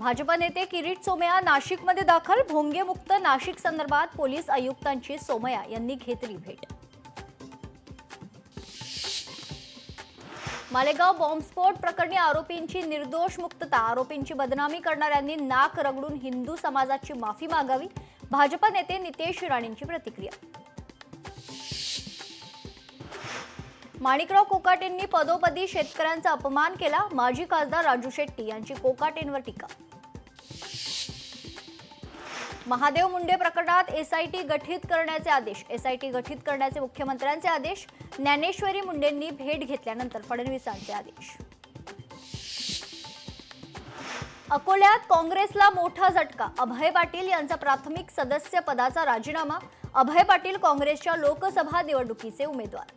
भाजप नेते किरीट सोमय्या नाशिकमध्ये दाखल. भोंगेमुक्त नाशिक संदर्भात पोलीस आयुक्तांची सोमय्या यांनी घेतली भेट. मालेगाव बॉम्बस्फोट प्रकरणी आरोपींची निर्दोष मुक्तता. आरोपींची बदनामी करणाऱ्यांनी नाक रगडून हिंदू समाजाची माफी मागावी. भाजप नेते नितेश राणेंची प्रतिक्रिया. माणिकराव कोकाटेंनी पदोपदी शेतकऱ्यांचा अपमान केला. माजी खासदार राजू शेट्टी यांची कोकाटेंवर टीका. महादेव मुंडे प्रकरणात एसआयटी गठीत करण्याचे आदेश. एसआयटी गठीत करण्याचे मुख्यमंत्र्यांचे आदेश. ज्ञानेश्वरी मुंडेंनी भेट घेतल्यानंतर फडणवीसांचे आदेश. अकोल्यात काँग्रेसला मोठा झटका. अभय पाटील यांचा प्राथमिक सदस्य पदाचा राजीनामा. अभय पाटील काँग्रेसच्या लोकसभा निवडणुकीचे उमेदवार.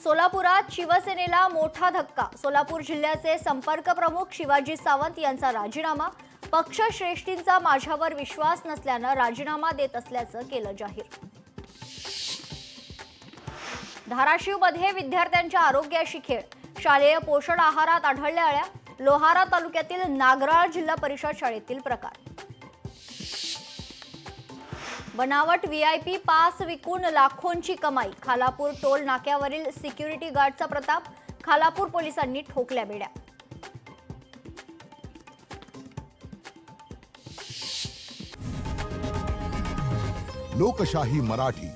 सोलापुरात शिवसेनेला मोठा धक्का. सोलापूर जिल्ह्याचे संपर्क प्रमुख शिवाजी सावंत यांचा राजीनामा. पक्षश्रेष्ठींचा माझ्यावर विश्वास नसल्यानं राजीनामा देत असल्याचं केलं जाहीर. धाराशिवमध्ये विद्यार्थ्यांच्या आरोग्याशी खेळ. शालेय पोषण आहारात आढळल्या अळ्या. लोहारा तालुक्यातील नागराळ जिल्हा परिषद शाळेतील प्रकार. बनावट व्हीआयपी पास विकून लाखोंची कमाई. खालापूर टोल नाक्यावरील सिक्युरिटी गार्डचा प्रताप. खालापूर पोलिसांनी ठोकल्या बेड्या. लोकशाही मराठी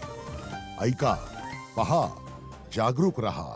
ऐका, पहा, जागरूक रहा.